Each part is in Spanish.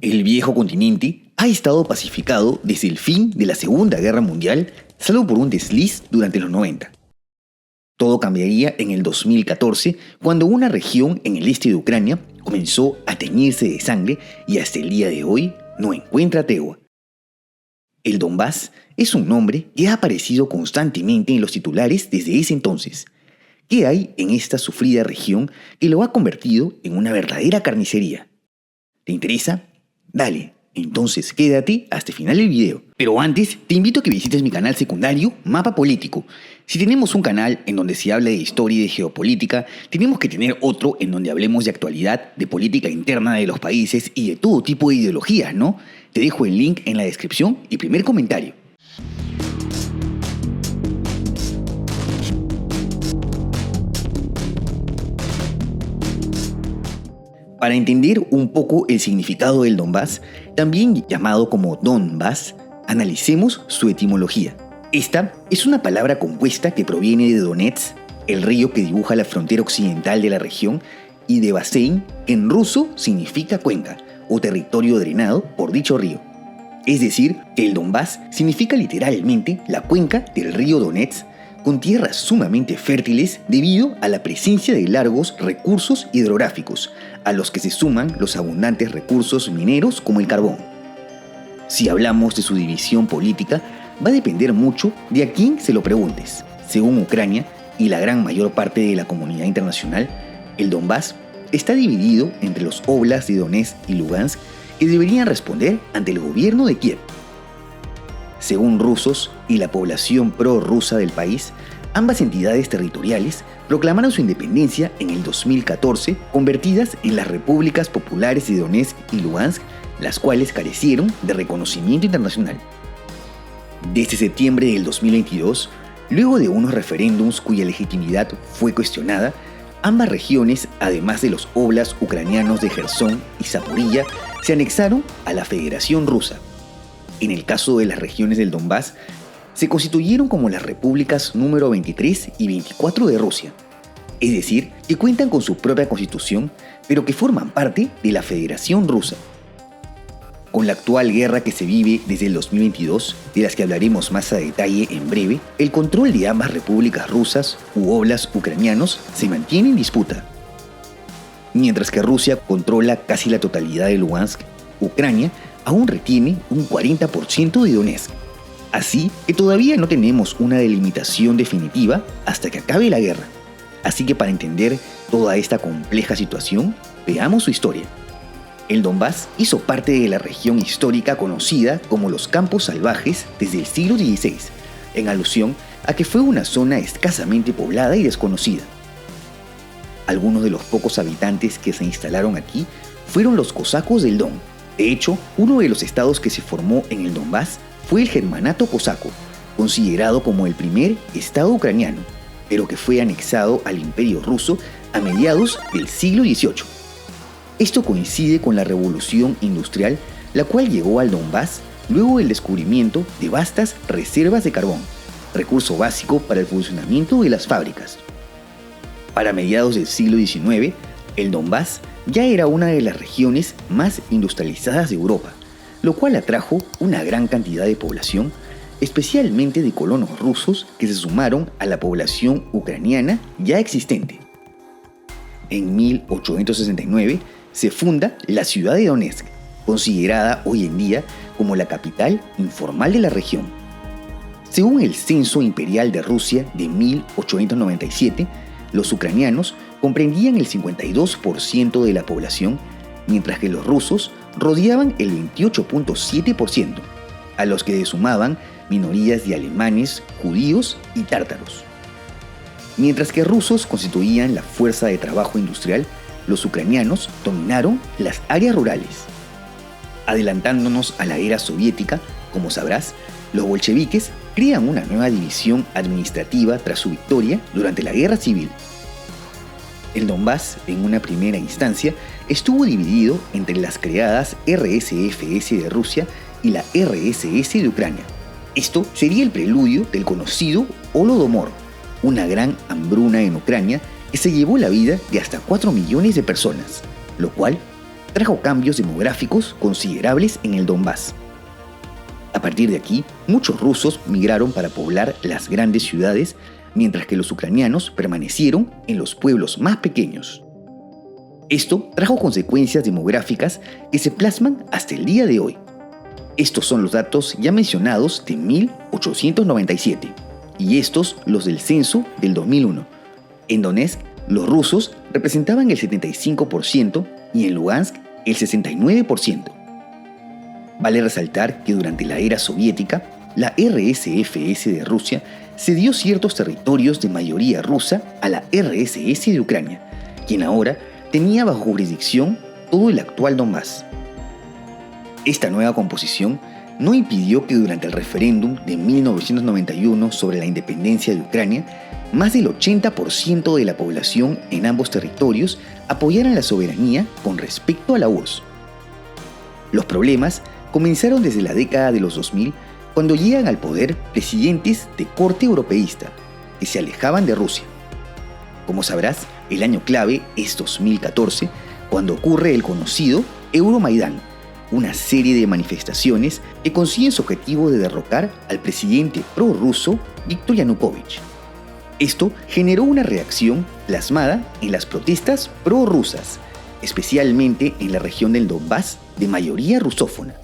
El viejo continente ha estado pacificado desde el fin de la Segunda Guerra Mundial, salvo por un desliz durante los 90. Todo cambiaría en el 2014, cuando una región en el este de Ucrania comenzó a teñirse de sangre y hasta el día de hoy no encuentra tregua. El Donbass es un nombre que ha aparecido constantemente en los titulares desde ese entonces. ¿Qué hay en esta sufrida región que lo ha convertido en una verdadera carnicería? ¿Te interesa? Dale, entonces quédate hasta el final del video. Pero antes, te invito a que visites mi canal secundario, Mapa Político. Si tenemos un canal en donde se habla de historia y de geopolítica, tenemos que tener otro en donde hablemos de actualidad, de política interna de los países y de todo tipo de ideologías, ¿no? Te dejo el link en la descripción y primer comentario. Para entender un poco el significado del Donbass, también llamado como Donbass, analicemos su etimología. Esta es una palabra compuesta que proviene de Donetsk, el río que dibuja la frontera occidental de la región, y de Basein, que en ruso significa cuenca o territorio drenado por dicho río. Es decir, que el Donbass significa literalmente la cuenca del río Donetsk, con tierras sumamente fértiles debido a la presencia de largos recursos hidrográficos, a los que se suman los abundantes recursos mineros como el carbón. Si hablamos de su división política, va a depender mucho de a quién se lo preguntes. Según Ucrania y la gran mayor parte de la comunidad internacional, el Donbass está dividido entre los óblasts de Donetsk y Lugansk, que deberían responder ante el gobierno de Kiev. Según rusos y la población prorrusa del país, ambas entidades territoriales proclamaron su independencia en el 2014, convertidas en las repúblicas populares de Donetsk y Lugansk, las cuales carecieron de reconocimiento internacional. Desde septiembre del 2022, luego de unos referéndums cuya legitimidad fue cuestionada, ambas regiones, además de los óblasts ucranianos de Jersón y Zaporilla, se anexaron a la Federación Rusa. En el caso de las regiones del Donbass, se constituyeron como las repúblicas número 23 y 24 de Rusia. Es decir, que cuentan con su propia constitución, pero que forman parte de la Federación Rusa. Con la actual guerra que se vive desde el 2022, de las que hablaremos más a detalle en breve, el control de ambas repúblicas rusas u óblasts ucranianos se mantiene en disputa. Mientras que Rusia controla casi la totalidad de Lugansk, Ucrania aún retiene un 40% de Donetsk. Así que todavía no tenemos una delimitación definitiva hasta que acabe la guerra. Así que para entender toda esta compleja situación, veamos su historia. El Donbass hizo parte de la región histórica conocida como los Campos Salvajes desde el siglo XVI, en alusión a que fue una zona escasamente poblada y desconocida. Algunos de los pocos habitantes que se instalaron aquí fueron los cosacos del Don. De hecho, uno de los estados que se formó en el Donbass fue el Germanato Cosaco, considerado como el primer estado ucraniano, pero que fue anexado al Imperio Ruso a mediados del siglo XVIII. Esto coincide con la Revolución Industrial, la cual llegó al Donbass luego del descubrimiento de vastas reservas de carbón, recurso básico para el funcionamiento de las fábricas. Para mediados del siglo XIX, el Donbass ya era una de las regiones más industrializadas de Europa, lo cual atrajo una gran cantidad de población, especialmente de colonos rusos que se sumaron a la población ucraniana ya existente. En 1869 se funda la ciudad de Donetsk, considerada hoy en día como la capital informal de la región. Según el Censo Imperial de Rusia de 1897, los ucranianos comprendían el 52% de la población, mientras que los rusos rodeaban el 28.7%, a los que se sumaban minorías de alemanes, judíos y tártaros. Mientras que rusos constituían la fuerza de trabajo industrial, los ucranianos dominaron las áreas rurales. Adelantándonos a la era soviética, como sabrás, los bolcheviques crean una nueva división administrativa tras su victoria durante la Guerra Civil. El Donbass, en una primera instancia, estuvo dividido entre las creadas RSFS de Rusia y la RSS de Ucrania. Esto sería el preludio del conocido Holodomor, una gran hambruna en Ucrania que se llevó la vida de hasta 4 millones de personas, lo cual trajo cambios demográficos considerables en el Donbass. A partir de aquí, muchos rusos migraron para poblar las grandes ciudades, mientras que los ucranianos permanecieron en los pueblos más pequeños. Esto trajo consecuencias demográficas que se plasman hasta el día de hoy. Estos son los datos ya mencionados de 1897 y estos los del censo del 2001. En Donetsk, los rusos representaban el 75% y en Lugansk el 69%. Vale resaltar que durante la era soviética, la RSFS de Rusia cedió ciertos territorios de mayoría rusa a la RSS de Ucrania, quien ahora tenía bajo jurisdicción todo el actual Donbass. Esta nueva composición no impidió que durante el referéndum de 1991 sobre la independencia de Ucrania, más del 80% de la población en ambos territorios apoyaran la soberanía con respecto a la URSS. Los problemas comenzaron desde la década de los 2000, cuando llegan al poder presidentes de corte europeísta, que se alejaban de Rusia. Como sabrás, el año clave es 2014, cuando ocurre el conocido Euromaidán, una serie de manifestaciones que consiguen su objetivo de derrocar al presidente prorruso Viktor Yanukovych. Esto generó una reacción plasmada en las protestas prorrusas, especialmente en la región del Donbass de mayoría rusófona.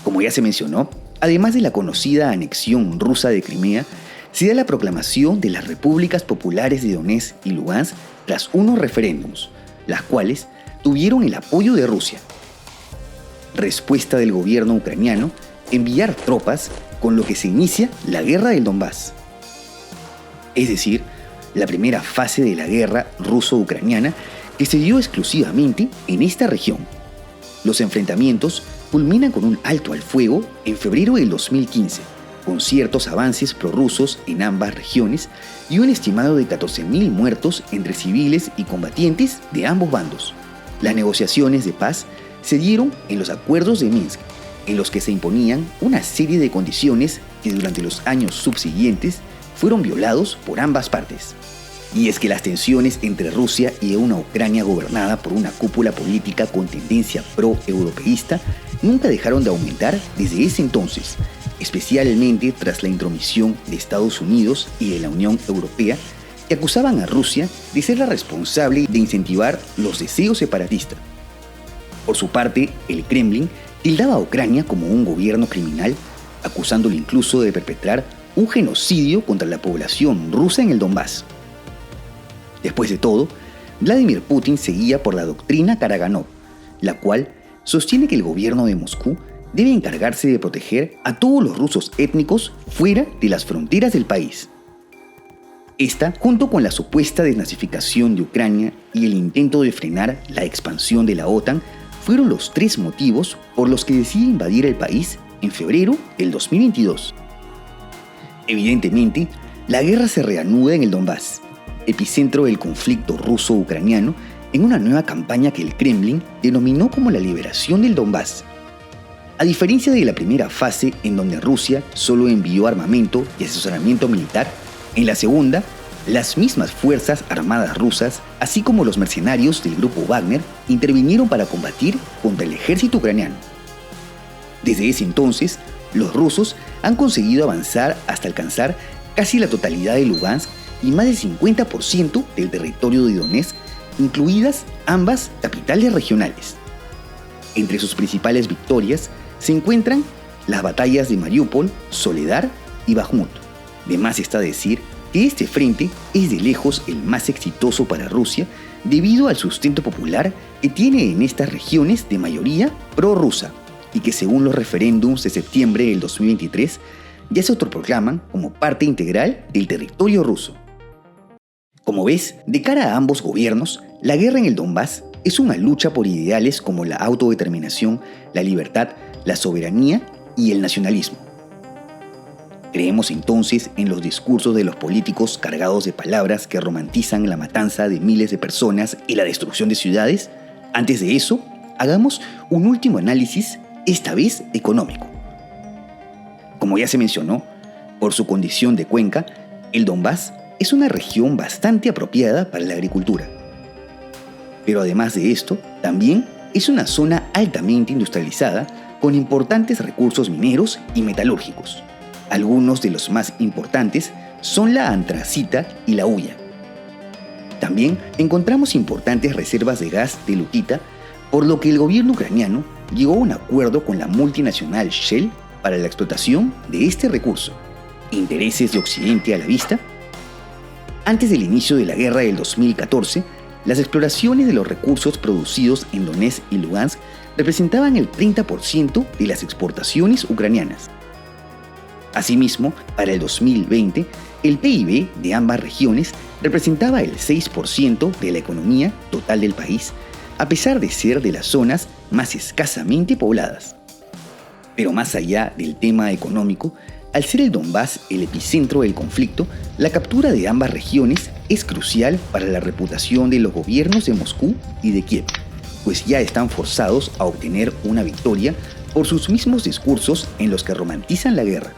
Como ya se mencionó, además de la conocida anexión rusa de Crimea, se da la proclamación de las repúblicas populares de Donetsk y Lugansk tras unos referéndums, las cuales tuvieron el apoyo de Rusia. Respuesta del gobierno ucraniano: enviar tropas, con lo que se inicia la guerra del Donbass. Es decir, la primera fase de la guerra ruso-ucraniana que se dio exclusivamente en esta región. Los enfrentamientos culminan con un alto al fuego en febrero del 2015, con ciertos avances prorrusos en ambas regiones y un estimado de 14.000 muertos entre civiles y combatientes de ambos bandos. Las negociaciones de paz se dieron en los acuerdos de Minsk, en los que se imponían una serie de condiciones que durante los años subsiguientes fueron violados por ambas partes. Y es que las tensiones entre Rusia y una Ucrania gobernada por una cúpula política con tendencia pro-europeísta nunca dejaron de aumentar desde ese entonces, especialmente tras la intromisión de Estados Unidos y de la Unión Europea, que acusaban a Rusia de ser la responsable de incentivar los deseos separatistas. Por su parte, el Kremlin tildaba a Ucrania como un gobierno criminal, acusándolo incluso de perpetrar un genocidio contra la población rusa en el Donbass. Después de todo, Vladimir Putin seguía por la doctrina Karaganov, la cual sostiene que el gobierno de Moscú debe encargarse de proteger a todos los rusos étnicos fuera de las fronteras del país. Esta, junto con la supuesta desnazificación de Ucrania y el intento de frenar la expansión de la OTAN, fueron los tres motivos por los que decide invadir el país en febrero del 2022. Evidentemente, la guerra se reanuda en el Donbass, epicentro del conflicto ruso-ucraniano, en una nueva campaña que el Kremlin denominó como la liberación del Donbass. A diferencia de la primera fase, en donde Rusia solo envió armamento y asesoramiento militar, en la segunda, las mismas fuerzas armadas rusas, así como los mercenarios del grupo Wagner, intervinieron para combatir contra el ejército ucraniano. Desde ese entonces, los rusos han conseguido avanzar hasta alcanzar casi la totalidad de Lugansk y más del 50% del territorio de Donetsk, incluidas ambas capitales regionales. Entre sus principales victorias se encuentran las batallas de Mariupol, Soledar y Bakhmut. De más está decir que este frente es de lejos el más exitoso para Rusia debido al sustento popular que tiene en estas regiones de mayoría prorrusa y que, según los referéndums de septiembre del 2023, ya se autoproclaman como parte integral del territorio ruso. Como ves, de cara a ambos gobiernos, la guerra en el Donbass es una lucha por ideales como la autodeterminación, la libertad, la soberanía y el nacionalismo. ¿Creemos entonces en los discursos de los políticos cargados de palabras que romantizan la matanza de miles de personas y la destrucción de ciudades? Antes de eso, hagamos un último análisis, esta vez económico. Como ya se mencionó, por su condición de cuenca, el Donbass es una región bastante apropiada para la agricultura. Pero además de esto, también es una zona altamente industrializada con importantes recursos mineros y metalúrgicos. Algunos de los más importantes son la antracita y la hulla. También encontramos importantes reservas de gas de lutita, por lo que el gobierno ucraniano llegó a un acuerdo con la multinacional Shell para la explotación de este recurso. ¿Intereses de Occidente a la vista? Antes del inicio de la guerra del 2014, las exploraciones de los recursos producidos en Donetsk y Lugansk representaban el 30% de las exportaciones ucranianas. Asimismo, para el 2020, el PIB de ambas regiones representaba el 6% de la economía total del país, a pesar de ser de las zonas más escasamente pobladas. Pero más allá del tema económico, al ser el Donbass el epicentro del conflicto, la captura de ambas regiones es crucial para la reputación de los gobiernos de Moscú y de Kiev, pues ya están forzados a obtener una victoria por sus mismos discursos en los que romantizan la guerra.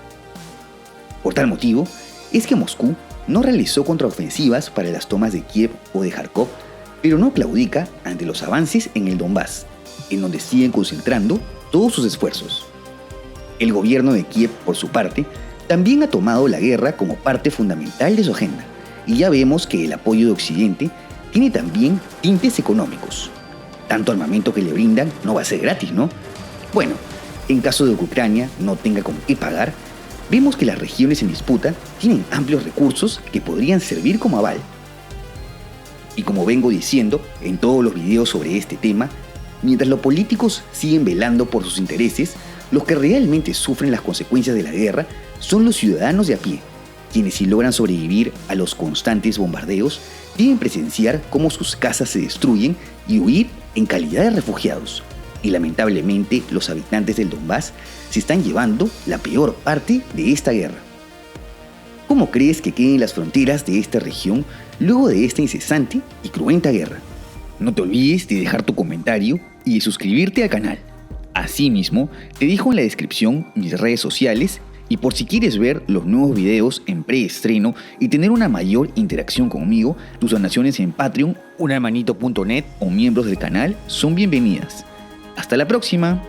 Por tal motivo, es que Moscú no realizó contraofensivas para las tomas de Kiev o de Kharkov, pero no claudica ante los avances en el Donbass, en donde siguen concentrando todos sus esfuerzos. El gobierno de Kiev, por su parte, también ha tomado la guerra como parte fundamental de su agenda, y ya vemos que el apoyo de Occidente tiene también tintes económicos. Tanto armamento que le brindan no va a ser gratis, ¿no? Bueno, en caso de que Ucrania no tenga con qué pagar, vemos que las regiones en disputa tienen amplios recursos que podrían servir como aval. Y como vengo diciendo en todos los videos sobre este tema, mientras los políticos siguen velando por sus intereses, los que realmente sufren las consecuencias de la guerra son los ciudadanos de a pie, quienes si logran sobrevivir a los constantes bombardeos, deben presenciar cómo sus casas se destruyen y huir en calidad de refugiados. Y lamentablemente los habitantes del Donbass se están llevando la peor parte de esta guerra. ¿Cómo crees que queden las fronteras de esta región luego de esta incesante y cruenta guerra? No te olvides de dejar tu comentario y de suscribirte al canal. Asimismo, te dejo en la descripción mis redes sociales y por si quieres ver los nuevos videos en preestreno y tener una mayor interacción conmigo, tus donaciones en Patreon, unhermanito.net o miembros del canal son bienvenidas. ¡Hasta la próxima!